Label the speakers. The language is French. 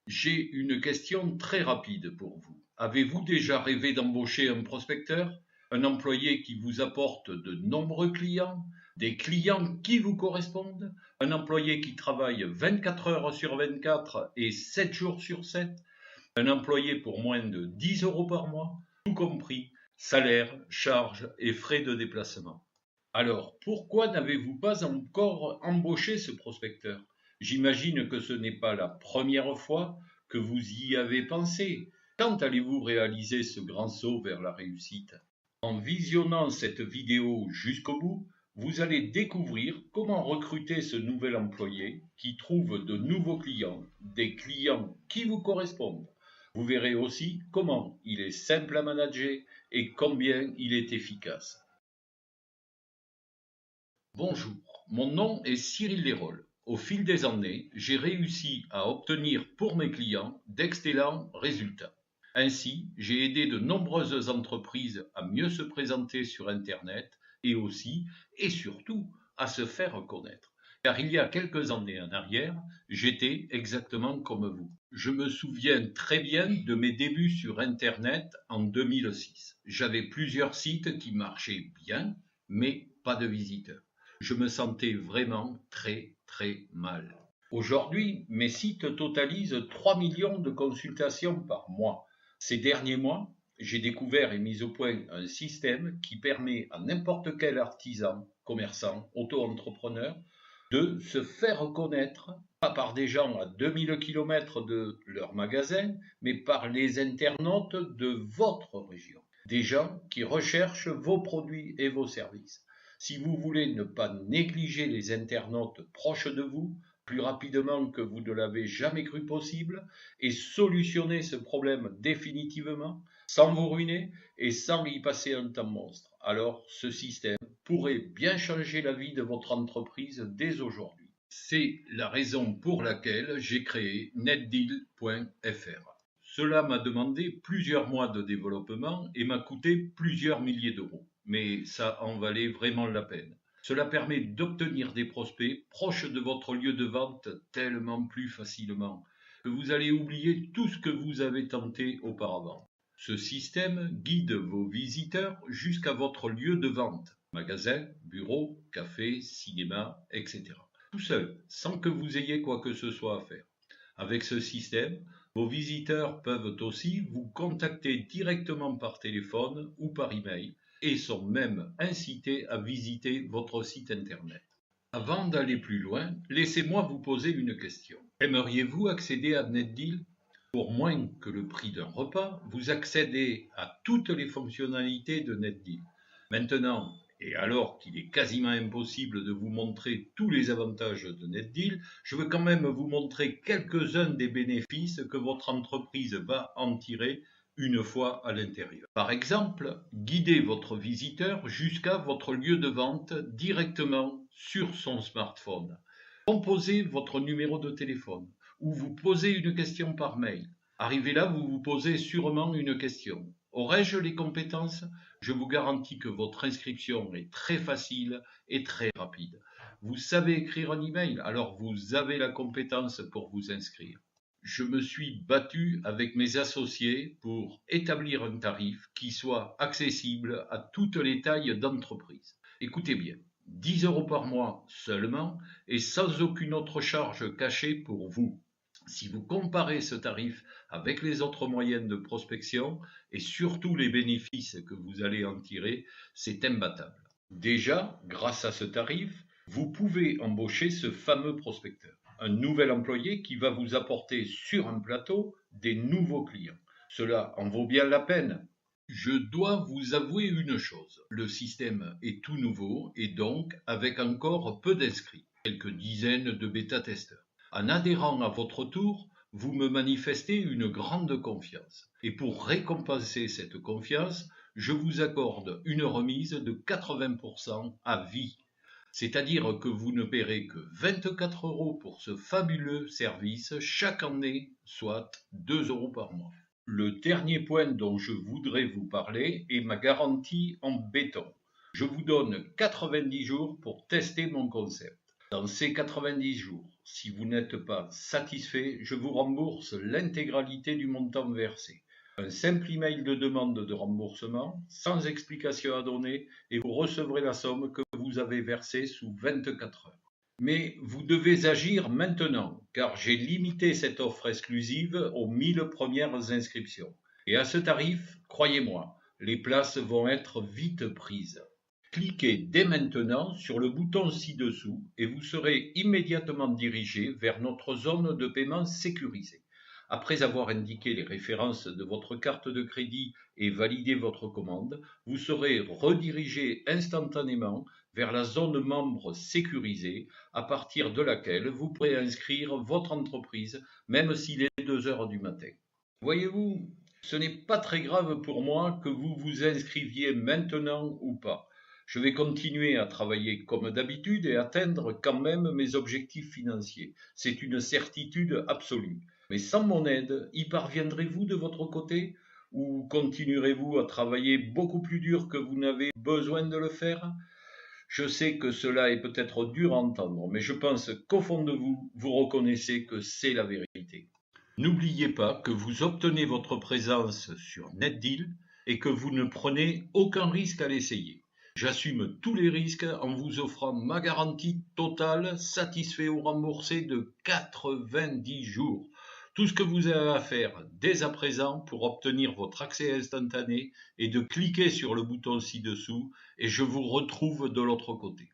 Speaker 1: J'ai une question très rapide pour vous. Avez-vous déjà rêvé d'embaucher un prospecteur, un employé qui vous apporte de nombreux clients, des clients qui vous correspondent, un employé qui travaille 24 heures sur 24 et 7 jours sur 7, un employé pour moins de 10 euros par mois, tout compris, salaire, charges et frais de déplacement? Alors, pourquoi n'avez-vous pas encore embauché ce prospecteur? J'imagine que ce n'est pas la première fois que vous y avez pensé. Quand allez-vous réaliser ce grand saut vers la réussite? En visionnant cette vidéo jusqu'au bout, vous allez découvrir comment recruter ce nouvel employé qui trouve de nouveaux clients, des clients qui vous correspondent. Vous verrez aussi comment il est simple à manager et combien il est efficace. Bonjour, mon nom est Cyril Lérolle. Au fil des années, j'ai réussi à obtenir pour mes clients d'excellents résultats. Ainsi, j'ai aidé de nombreuses entreprises à mieux se présenter sur Internet et aussi, et surtout, à se faire connaître. Car il y a quelques années en arrière, j'étais exactement comme vous. Je me souviens très bien de mes débuts sur Internet en 2006. J'avais plusieurs sites qui marchaient bien, mais pas de visiteurs. Je me sentais vraiment très mal. Aujourd'hui, mes sites totalisent 3 millions de consultations par mois. Ces derniers mois, j'ai découvert et mis au point un système qui permet à n'importe quel artisan, commerçant, auto-entrepreneur de se faire connaître, pas par des gens à 2000 km de leur magasin, mais par les internautes de votre région. Des gens qui recherchent vos produits et vos services. Si vous voulez ne pas négliger les internautes proches de vous, plus rapidement que vous ne l'avez jamais cru possible, et solutionner ce problème définitivement, sans vous ruiner et sans y passer un temps monstre, alors ce système pourrait bien changer la vie de votre entreprise dès aujourd'hui. C'est la raison pour laquelle j'ai créé netdeal.fr. Cela m'a demandé plusieurs mois de développement et m'a coûté plusieurs milliers d'euros, mais ça en valait vraiment la peine. Cela permet d'obtenir des prospects proches de votre lieu de vente tellement plus facilement que vous allez oublier tout ce que vous avez tenté auparavant. Ce système guide vos visiteurs jusqu'à votre lieu de vente, magasin, bureau, café, cinéma, etc. Tout seul, sans que vous ayez quoi que ce soit à faire. Avec ce système, vos visiteurs peuvent aussi vous contacter directement par téléphone ou par email et sont même incités à visiter votre site internet. Avant d'aller plus loin, laissez-moi vous poser une question. Aimeriez-vous accéder à NetDeal? Pour moins que le prix d'un repas, vous accédez à toutes les fonctionnalités de NetDeal. Maintenant, et alors qu'il est quasiment impossible de vous montrer tous les avantages de NetDeal, je veux quand même vous montrer quelques-uns des bénéfices que votre entreprise va en tirer une fois à l'intérieur. Par exemple, guidez votre visiteur jusqu'à votre lieu de vente directement sur son smartphone. Composez votre numéro de téléphone ou vous posez une question par mail. Arrivé là, vous vous posez sûrement une question. Aurais-je les compétences? Je vous garantis que votre inscription est très facile et très rapide. Vous savez écrire un email, alors vous avez la compétence pour vous inscrire. Je me suis battu avec mes associés pour établir un tarif qui soit accessible à toutes les tailles d'entreprise. Écoutez bien, 10 euros par mois seulement et sans aucune autre charge cachée pour vous. Si vous comparez ce tarif avec les autres moyens de prospection et surtout les bénéfices que vous allez en tirer, c'est imbattable. Déjà, grâce à ce tarif, vous pouvez embaucher ce fameux prospecteur, un nouvel employé qui va vous apporter sur un plateau des nouveaux clients. Cela en vaut bien la peine. Je dois vous avouer une chose, le système est tout nouveau et donc avec encore peu d'inscrits, quelques dizaines de bêta-testeurs. En adhérant à votre tour, vous me manifestez une grande confiance. Et pour récompenser cette confiance, je vous accorde une remise de 80% à vie. C'est-à-dire que vous ne paierez que 24 euros pour ce fabuleux service chaque année, soit 2 euros par mois. Le dernier point dont je voudrais vous parler est ma garantie en béton. Je vous donne 90 jours pour tester mon concept. Dans ces 90 jours, si vous n'êtes pas satisfait, je vous rembourse l'intégralité du montant versé. Un simple email de demande de remboursement, sans explication à donner, et vous recevrez la somme que vous avez versée sous 24 heures. Mais vous devez agir maintenant, car j'ai limité cette offre exclusive aux 1000 premières inscriptions. Et à ce tarif, croyez-moi, les places vont être vite prises. Cliquez dès maintenant sur le bouton ci-dessous et vous serez immédiatement dirigé vers notre zone de paiement sécurisée. Après avoir indiqué les références de votre carte de crédit et validé votre commande, vous serez redirigé instantanément vers la zone membre sécurisée à partir de laquelle vous pourrez inscrire votre entreprise même s'il est 2 heures du matin. Voyez-vous, ce n'est pas très grave pour moi que vous vous inscriviez maintenant ou pas. Je vais continuer à travailler comme d'habitude et atteindre quand même mes objectifs financiers. C'est une certitude absolue. Mais sans mon aide, y parviendrez-vous de votre côté? Ou continuerez-vous à travailler beaucoup plus dur que vous n'avez besoin de le faire? Je sais que cela est peut-être dur à entendre, mais je pense qu'au fond de vous, vous reconnaissez que c'est la vérité. N'oubliez pas que vous obtenez votre présence sur NetDeal et que vous ne prenez aucun risque à l'essayer. J'assume tous les risques en vous offrant ma garantie totale, satisfait ou remboursé de 90 jours. Tout ce que vous avez à faire dès à présent pour obtenir votre accès instantané est de cliquer sur le bouton ci-dessous et je vous retrouve de l'autre côté.